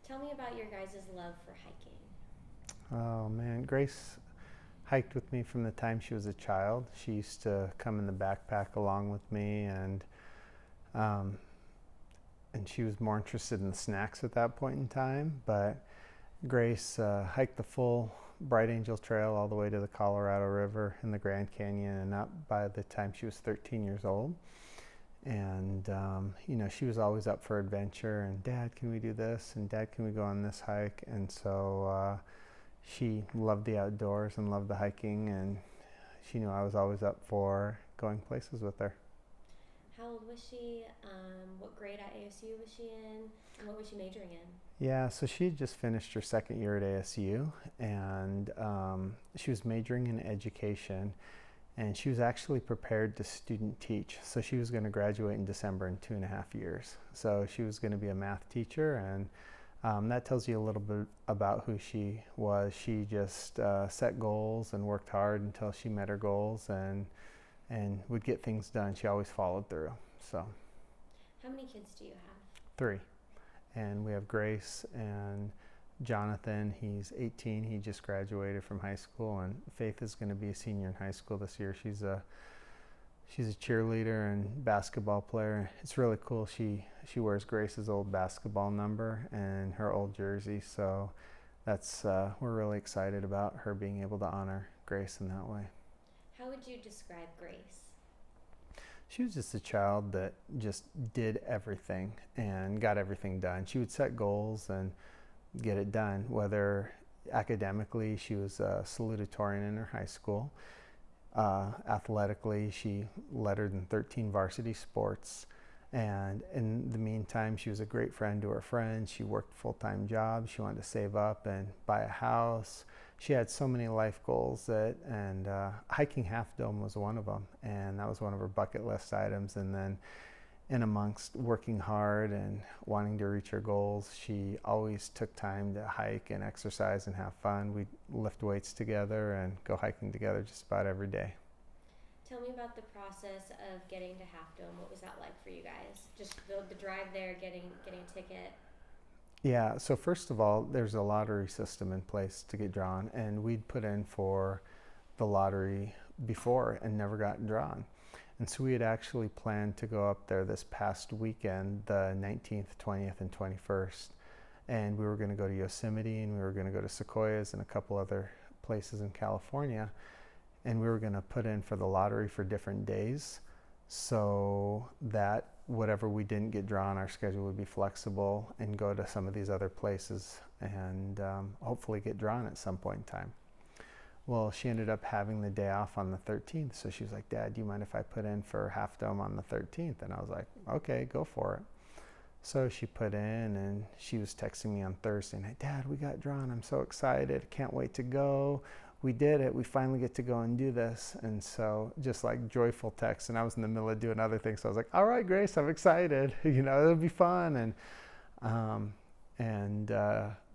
Tell me about your guys' love for hiking. Oh man, Grace hiked with me from the time she was a child. She used to come in the backpack along with me, um, and she was more interested in the snacks at that point in time. But Grace hiked the full Bright Angel Trail all the way to the Colorado River and the Grand Canyon and up by the time she was 13 years old. And she was always up for adventure. And Dad, can we do this? And Dad, can we go on this hike? And so she loved the outdoors and loved the hiking, and she knew I was always up for going places with her. How old was she? What grade at ASU was she in? And what was she majoring in? Yeah, so she had just finished her second year at ASU, and she was majoring in education, and she was actually prepared to student teach. So she was going to graduate in December in 2.5 years. So she was going to be a math teacher, and that tells you a little bit about who she was. She just set goals and worked hard until she met her goals, and would get things done. She always followed through. So How many kids do you have? 3, and we have Grace and Jonathan. He's 18. He just graduated from high school, and Faith is going to be a senior in high school this year. She's a cheerleader and basketball player. It's really cool. She wears Grace's old basketball number and her old jersey. So that's we're really excited about her being able to honor Grace in that way. How would you describe Grace? She was just a child that just did everything and got everything done. She would set goals and get it done. Whether academically, she was a salutatorian in her high school. Athletically, she lettered in 13 varsity sports. And in the meantime, she was a great friend to her friends. She worked full-time jobs. She wanted to save up and buy a house. She had so many life goals and hiking Half Dome was one of them. And that was one of her bucket list items. And then in amongst working hard and wanting to reach her goals, she always took time to hike and exercise and have fun. We'd lift weights together and go hiking together just about every day. Tell me about the process of getting to Half Dome. What was that like for you guys? Just the drive there, getting a ticket. Yeah, so first of all, there's a lottery system in place to get drawn, and we'd put in for the lottery before and never gotten drawn. And so we had actually planned to go up there this past weekend, the 19th, 20th, and 21st. And we were going to go to Yosemite, and we were going to go to Sequoias and a couple other places in California. And we were going to put in for the lottery for different days so that whatever we didn't get drawn, our schedule would be flexible and go to some of these other places and hopefully get drawn at some point in time. Well, she ended up having the day off on the 13th, so she was like, Dad, do you mind if I put in for Half Dome on the 13th? And I was like, okay, go for it. So she put in, and she was texting me on Thursday night, Dad, we got drawn. I'm so excited. Can't wait to go. We did it. We finally get to go and do this. And so just like joyful text, and I was in the middle of doing other things. So I was like, all right, Grace, I'm excited. It'll be fun.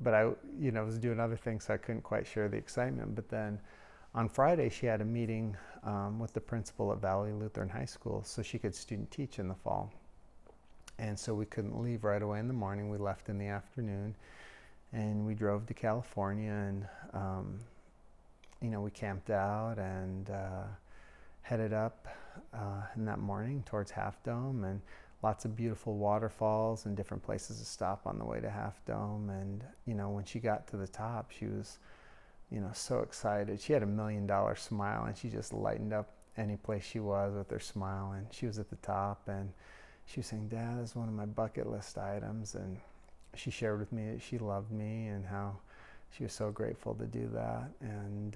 But I, was doing other things, so I couldn't quite share the excitement. But then on Friday, she had a meeting with the principal at Valley Lutheran High School so she could student teach in the fall. And so we couldn't leave right away in the morning. We left in the afternoon, and we drove to California, and we camped out and headed up in that morning towards Half Dome, and lots of beautiful waterfalls and different places to stop on the way to Half Dome. And when she got to the top, she was so excited. She had $1 million smile, and she just lightened up any place she was with her smile. And she was at the top, and she was saying, Dad, this is one of my bucket list items. And she shared with me that she loved me and how she was so grateful to do that. And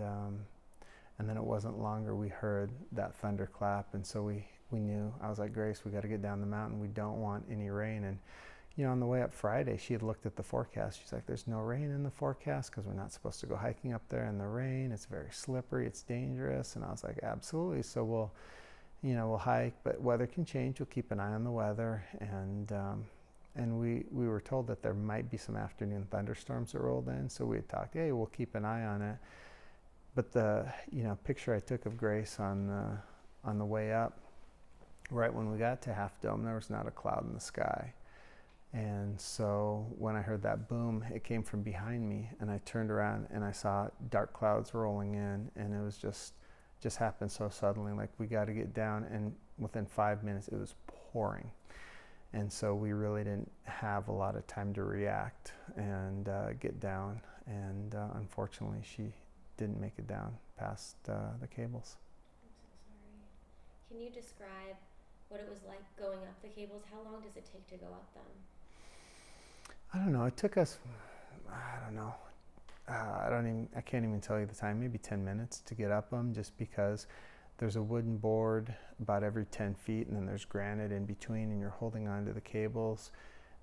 then it wasn't longer, we heard that thunderclap, and so we knew. I was like, Grace, we got to get down the mountain. We don't want any rain. And on the way up Friday, she had looked at the forecast. She's like, there's no rain in the forecast because we're not supposed to go hiking up there in the rain. It's very slippery. It's dangerous. And I was like, absolutely. So we'll hike, but weather can change. We'll keep an eye on the weather. And we were told that there might be some afternoon thunderstorms that rolled in. So we had talked, hey, we'll keep an eye on it. But the picture I took of Grace on the way up, right when we got to Half Dome, there was not a cloud in the sky. And so when I heard that boom, it came from behind me, and I turned around and I saw dark clouds rolling in, and it was just happened so suddenly, like we got to get down, and within 5 minutes it was pouring. And so we really didn't have a lot of time to react and get down, and unfortunately she didn't make it down past the cables. I'm so sorry. Can you describe what it was like going up the cables? How long does it take to go up them? I don't know. It took us, I don't know. I can't even tell you the time, maybe 10 minutes to get up them, just because there's a wooden board about every 10 feet, and then there's granite in between, and you're holding onto the cables.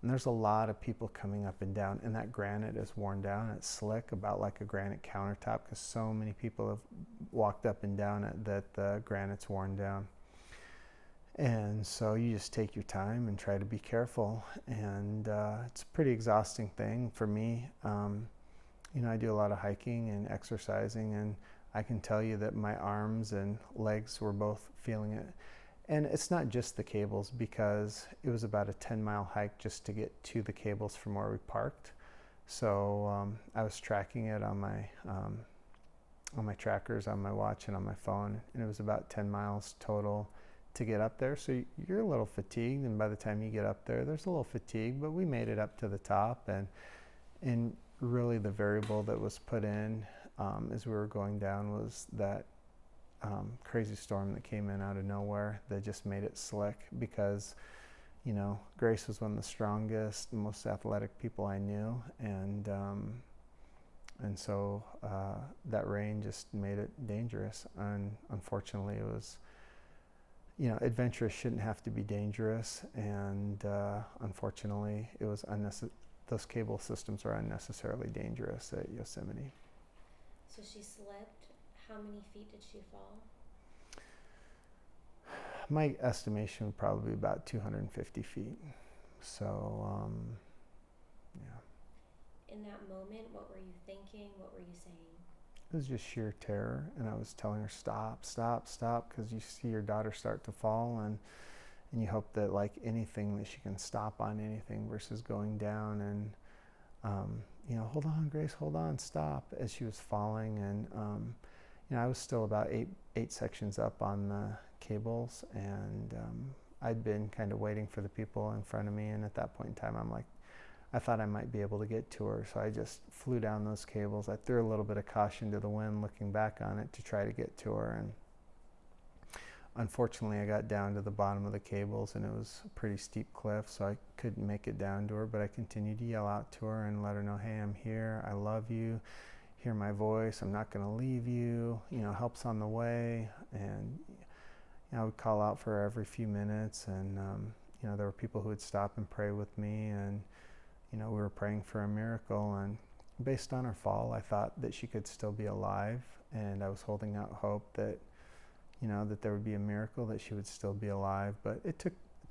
And there's a lot of people coming up and down, and that granite is worn down. It's slick, about like a granite countertop, because so many people have walked up and down it that the granite's worn down. And so you just take your time and try to be careful. And it's a pretty exhausting thing for me. I do a lot of hiking and exercising, and I can tell you that my arms and legs were both feeling it. And it's not just the cables, because it was about a 10-mile hike just to get to the cables from where we parked. So I was tracking it on my trackers, on my watch, and on my phone, and it was about 10 miles total to get up there. So you're a little fatigued, and by the time you get up there, there's a little fatigue, but we made it up to the top. And really the variable that was put in as we were going down was that crazy storm that came in out of nowhere that just made it slick, because Grace was one of the strongest, most athletic people I knew, and so that rain just made it dangerous. And unfortunately it was, adventurous shouldn't have to be dangerous, and unfortunately it was unnecessary. Those cable systems are unnecessarily dangerous at Yosemite. So she slipped. How many feet did she fall? My estimation would probably be about 250 feet. So, yeah. In that moment, what were you thinking? What were you saying? It was just sheer terror, and I was telling her, stop, stop, stop, because you see your daughter start to fall, and you hope that, like anything, that she can stop on anything versus going down. And hold on, Grace, hold on, stop, as she was falling. And I was still about eight sections up on the cables, and I'd been kind of waiting for the people in front of me, and at that point in time I thought I might be able to get to her, so I just flew down those cables. I threw a little bit of caution to the wind looking back on it to try to get to her, and unfortunately I got down to the bottom of the cables, and it was a pretty steep cliff, so I couldn't make it down to her, but I continued to yell out to her and let her know, hey, I'm here, I love you, hear my voice, I'm not going to leave you, help's on the way. And I would call out for her every few minutes, and there were people who would stop and pray with me, and we were praying for a miracle. And based on her fall, I thought that she could still be alive, and I was holding out hope that that there would be a miracle, that she would still be alive. But it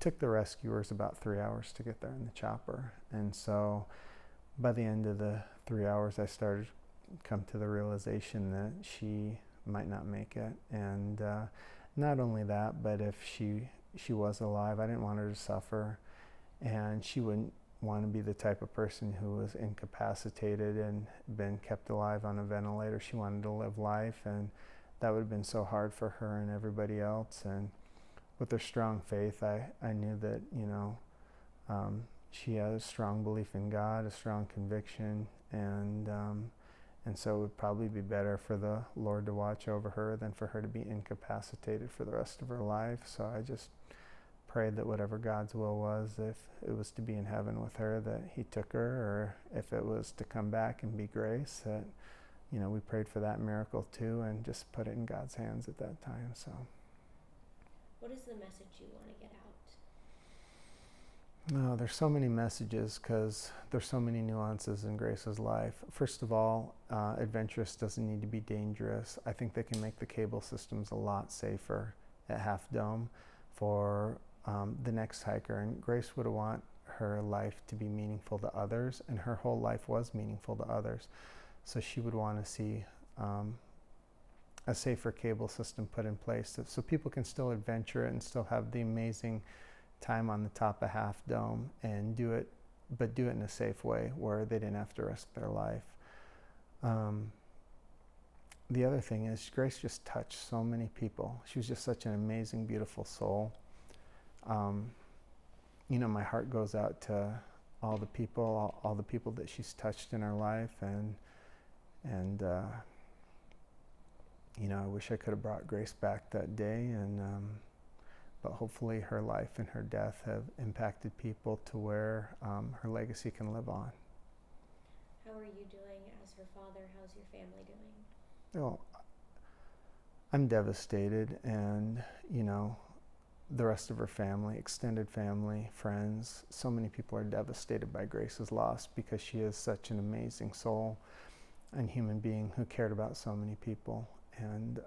took the rescuers about 3 hours to get there in the chopper. And so by the end of the 3 hours, I started to come to the realization that she might not make it. And not only that, but if she was alive, I didn't want her to suffer, and she wouldn't want to be the type of person who was incapacitated and been kept alive on a ventilator. She wanted to live life, and that would have been so hard for her and everybody else. And with her strong faith, I knew that she had a strong belief in God, a strong conviction, and so it would probably be better for the Lord to watch over her than for her to be incapacitated for the rest of her life. So I just prayed that whatever God's will was, if it was to be in heaven with her, that he took her, or if it was to come back and be Grace, that we prayed for that miracle too, and just put it in God's hands at that time. So what is the message you want to get out? No, there's so many messages, because there's so many nuances in Grace's life. First of all, adventurous doesn't need to be dangerous. I think they can make the cable systems a lot safer at Half Dome for the next hiker. And Grace would want her life to be meaningful to others, and her whole life was meaningful to others. So she would want to see a safer cable system put in place so people can still adventure and still have the amazing time on the top of Half Dome, and do it but do it in a safe way where they didn't have to risk their life. The other thing is Grace just touched so many people. She was just such an amazing, beautiful soul. You know, my heart goes out to all the people, all the people that she's touched in her life, and you know, I wish I could have brought Grace back that day, but hopefully her life and her death have impacted people to where her legacy can live on. How are you doing as her father? How's your family doing? Well, I'm devastated, and you know, the rest of her family, extended family, friends, so many people are devastated by Grace's loss because she is such an amazing soul and human being who cared about so many people. And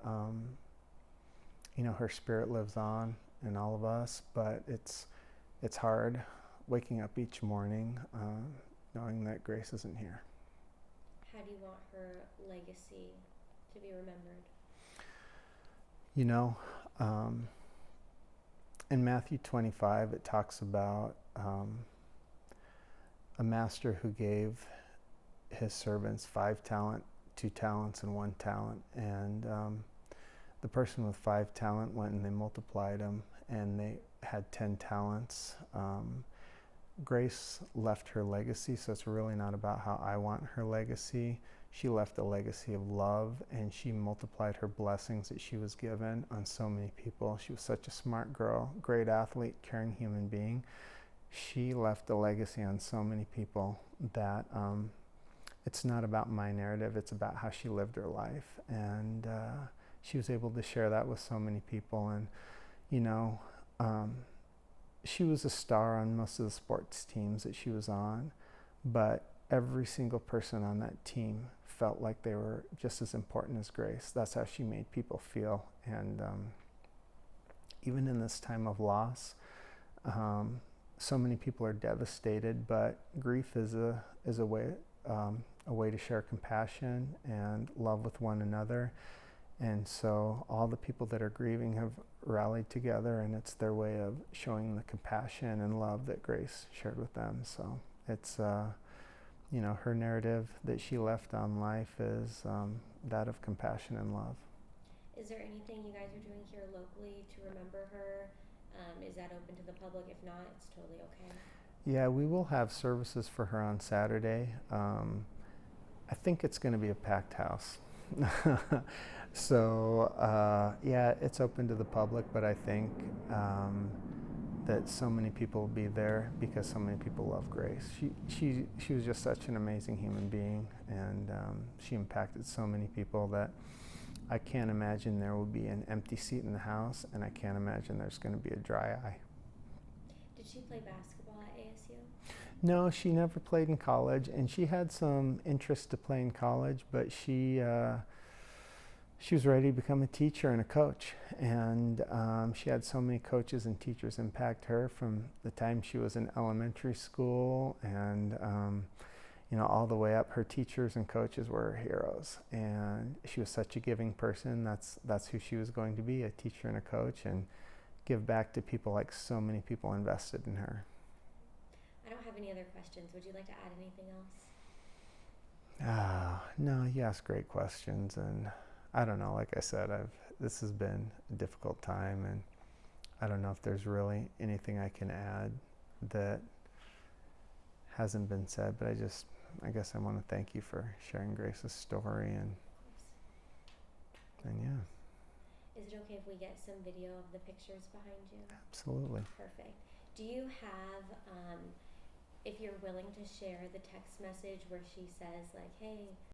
you know, her spirit lives on in all of us, but it's hard waking up each morning knowing that Grace isn't here. How do you want her legacy to be remembered? You know, in Matthew 25, it talks about a master who gave his servants 5 talents, 2 talents, and 1 talent. And the person with 5 talent went and they multiplied them, and they had 10 talents. Grace left her legacy, so it's really not about how I want her legacy. She left a legacy of love, and she multiplied her blessings that she was given on so many people. She was such a smart girl, great athlete, caring human being. She left a legacy on so many people that it's not about my narrative, it's about how she lived her life. And she was able to share that with so many people. And, you know, she was a star on most of the sports teams that she was on, but every single person on that team felt like they were just as important as Grace. That's how she made people feel. And even in this time of loss, so many people are devastated, but grief is a way to share compassion and love with one another. And so all the people that are grieving have rallied together, and it's their way of showing the compassion and love that Grace shared with them. So it's you know, her narrative that she left on life is that of compassion and love. Is there anything you guys are doing here locally to remember her? Is that open to the public? If not, it's totally okay. Yeah, we will have services for her on Saturday. I think it's going to be a packed house. So yeah, it's open to the public, but I think that so many people will be there because so many people love Grace. She was just such an amazing human being, and she impacted so many people that I can't imagine there will be an empty seat in the house, and I can't imagine there's going to be a dry eye. Did she play basketball at ASU? No, she never played in college, and she had some interest to play in college, but she was ready to become a teacher and a coach. And she had so many coaches and teachers impact her from the time she was in elementary school, and you know, all the way up. Her teachers and coaches were her heroes, and she was such a giving person. That's who she was going to be, a teacher and a coach, and give back to people like so many people invested in her. I don't have any other questions. Would you like to add anything else? No, you ask great questions, and I don't know, like I said, this has been a difficult time, and I don't know if there's really anything I can add that hasn't been said, but I guess I want to thank you for sharing Grace's story, and yeah. Is it okay if we get some video of the pictures behind you? Absolutely. Perfect. Do you have, if you're willing to share the text message where she says like, hey,